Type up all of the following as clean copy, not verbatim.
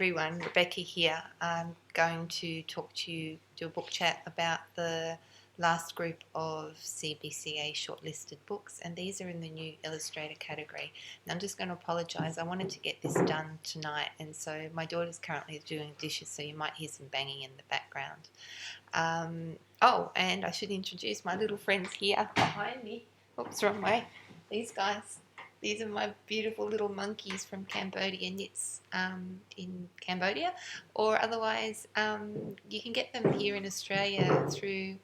everyone, Rebecca here. I'm going to talk to you, do a book chat about the last group of CBCA shortlisted books, and these are in the new illustrator category. And I'm just going to apologise, I wanted to get this done tonight, and so my daughter's currently doing dishes, so you might hear some banging in the background. Oh, and I should introduce my little friends here behind me. Oops, wrong way. These guys. These are my beautiful little monkeys from Cambodia Knits in Cambodia, or otherwise you can get them here in Australia through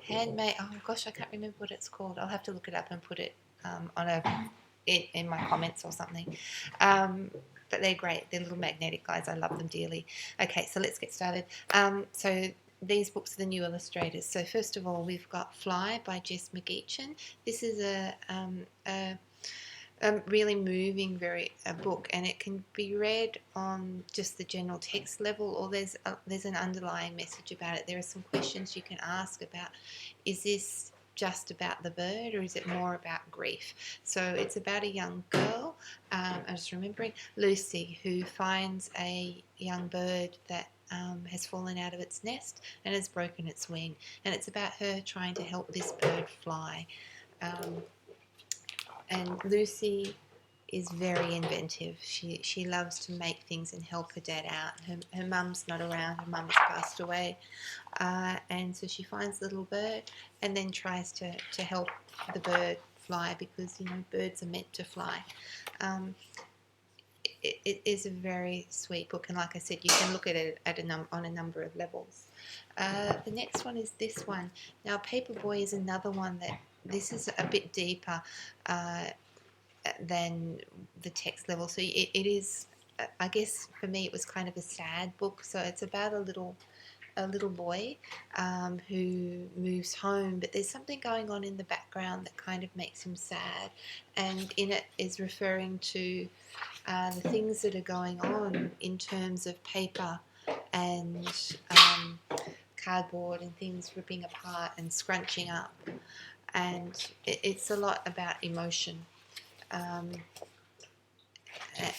handmade. Oh gosh, I can't remember what it's called. I'll have to look it up and put it in my comments or something. But they're great. They're little magnetic guys. I love them dearly. Okay, so let's get started. So these books are the new illustrators. So first of all, we've got Fly by Jess McGeachin. This is a really moving book, and it can be read on just the general text level, or there's an underlying message about it. There are some questions you can ask about, is this just about the bird, or is it more about grief? So it's about a young girl, I'm just remembering, Lucy, who finds a young bird that has fallen out of its nest and has broken its wing, and it's about her trying to help this bird fly. And Lucy is very inventive. She loves to make things and help her dad out. Her mum's not around. Her mum has passed away. And so she finds the little bird and then tries to help the bird fly, because, you know, birds are meant to fly. It is a very sweet book, and like I said, you can look at it on a number of levels. The next one is this one. Now, Paperboy is another one that this is a bit deeper than the text level. So it is, I guess for me, it was kind of a sad book. So it's about a little boy who moves home, but there's something going on in the background that kind of makes him sad, and in it is referring to the things that are going on in terms of paper and cardboard and things ripping apart and scrunching up, and it's a lot about emotion.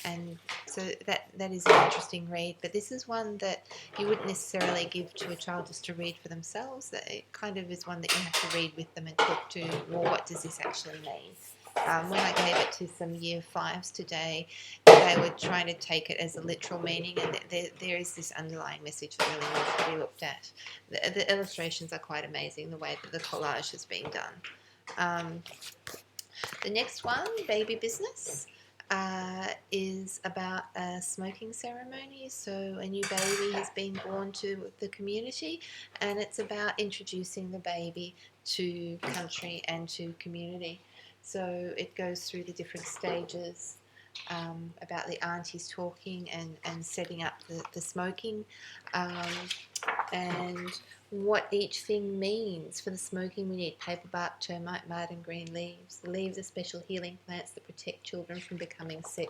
And so that is an interesting read, but this is one that you wouldn't necessarily give to a child just to read for themselves. That it kind of is one that you have to read with them and talk to, well, what does this actually mean? When I gave it to some year 5s today, they were trying to take it as a literal meaning, and there is this underlying message that really needs to be looked at. The illustrations are quite amazing, the way that the collage has been done. The next one, Baby Business, is about a smoking ceremony. So a new baby has been born to the community, and it's about introducing the baby to country and to community. So it goes through the different stages about the aunties talking and setting up the smoking, and what each thing means. For the smoking, we need paper bark, termite, mud and green leaves. The leaves are special healing plants that protect children from becoming sick.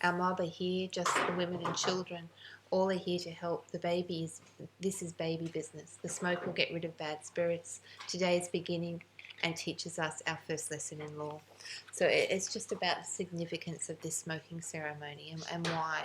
Our mob are here, just the women and children. All are here to help the babies. This is baby business. The smoke will get rid of bad spirits. Today's beginning and teaches us our first lesson in law. So it's just about the significance of this smoking ceremony and why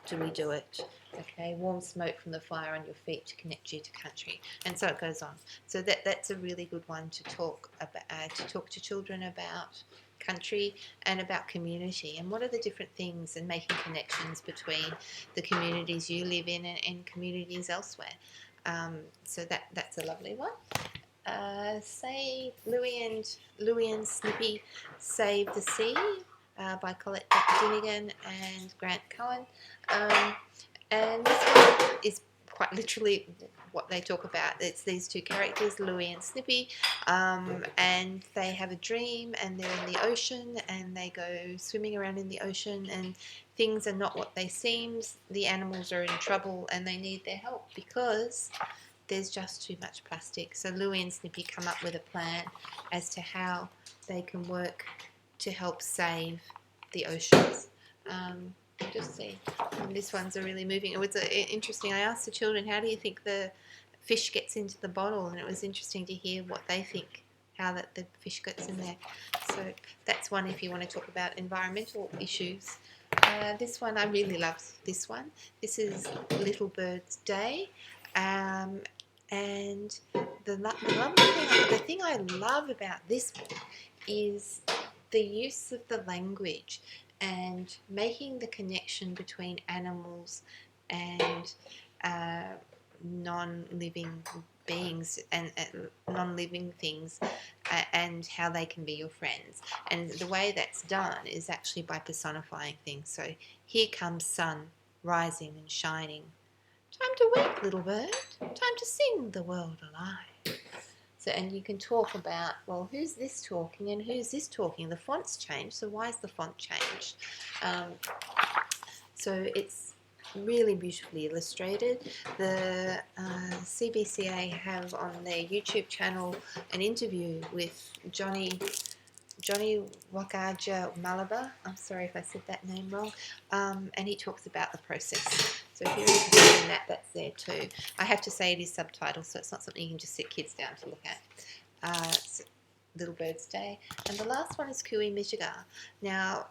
do we do it. Okay, warm smoke from the fire on your feet to connect you to country, and so it goes on. So that's a really good one to talk about, to talk to children about country and about community, and what are the different things, and making connections between the communities you live in and communities elsewhere. So that's a lovely one. Say Louise and Snippy Save the Sea by Collette, Dinnigan and Cowan. And this one is quite literally what they talk about. It's these two characters, Louise and Snippy, and they have a dream, and they're in the ocean, and they go swimming around in the ocean, and things are not what they seem. The animals are in trouble, and they need their help because there's just too much plastic. So Louie and Snippy come up with a plan as to how they can work to help save the oceans. Just see. And this one's a really moving. It was interesting. I asked the children, how do you think the fish gets into the bottle? And it was interesting to hear what they think, how the fish gets in there. So that's one if you want to talk about environmental issues. This one, I really loved this one. This is Little Bird's Day. And the thing I love about this book is the use of the language and making the connection between animals and non-living beings and non-living things and how they can be your friends. And the way that's done is actually by personifying things. So here comes sun rising and shining. Time to wake, little bird. Time to sing the world alive. So, and you can talk about, well, who's this talking and who's this talking? The font's changed, so why is the font changed? So it's really beautifully illustrated. The CBCA have on their YouTube channel an interview with Johnny Warrkatja Malibirr. I'm sorry if I said that name wrong. And he talks about the process. So if you're interested in that, that's there too. I have to say it is subtitled, so it's not something you can just sit kids down to look at. It's Little Bird's Day. And the last one is Kui Michigan. Now,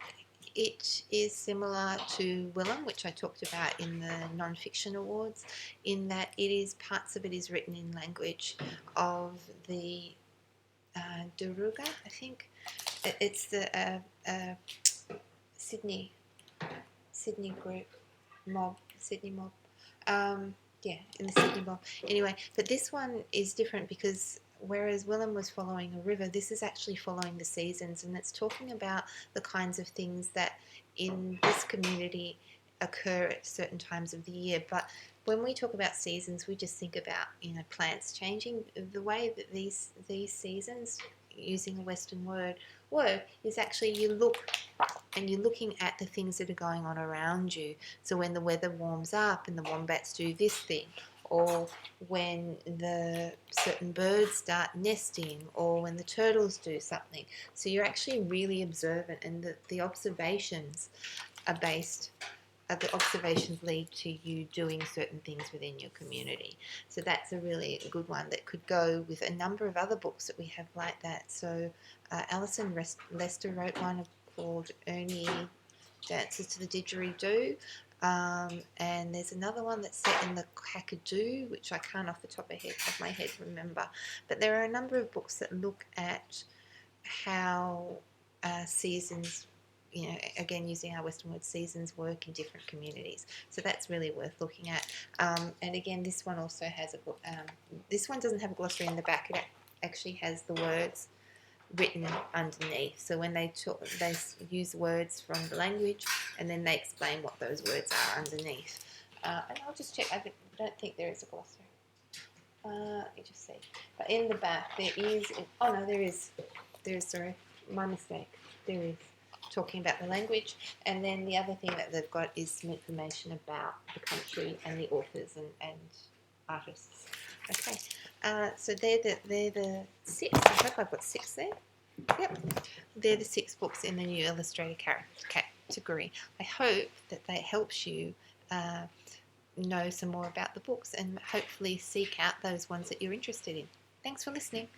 it is similar to Willem, which I talked about in the non-fiction awards, in that parts of it is written in language of the Darug, I think. It's the Sydney group Sydney mob. Yeah, in the Sydney mob. Anyway, but this one is different because whereas Willem was following a river, this is actually following the seasons, and it's talking about the kinds of things that in this community occur at certain times of the year. But when we talk about seasons, we just think about, plants changing. The way that these seasons, using a Western word, work is actually you look and you're looking at the things that are going on around you. So when the weather warms up and the wombats do this thing, or when the certain birds start nesting, or when the turtles do something. So you're actually really observant, and the observations are based. The observations lead to you doing certain things within your community. So that's a really good one that could go with a number of other books that we have like that. So Alison Lester wrote one called Ernie Dances to the Didgeridoo. And there's another one that's set in the Kakadu, which I can't off the top of my head remember. But there are a number of books that look at how seasons, again using our Western word, seasons work in different communities. So that's really worth looking at. And again, this one also has a book. This one doesn't have a glossary in the back. It actually has the words written underneath. So when they use words from the language, and then they explain what those words are underneath. And I'll just check. I don't think there is a glossary. Let me just see. But in the back there is. Oh no, there is. Sorry, my mistake. There is. Talking about the language, and then the other thing that they've got is some information about the country and the authors and artists. Okay, so they're the 6. I hope I've got 6 there. Yep, they're the 6 books in the New Illustrator category. I hope that helps you know some more about the books and hopefully seek out those ones that you're interested in. Thanks for listening.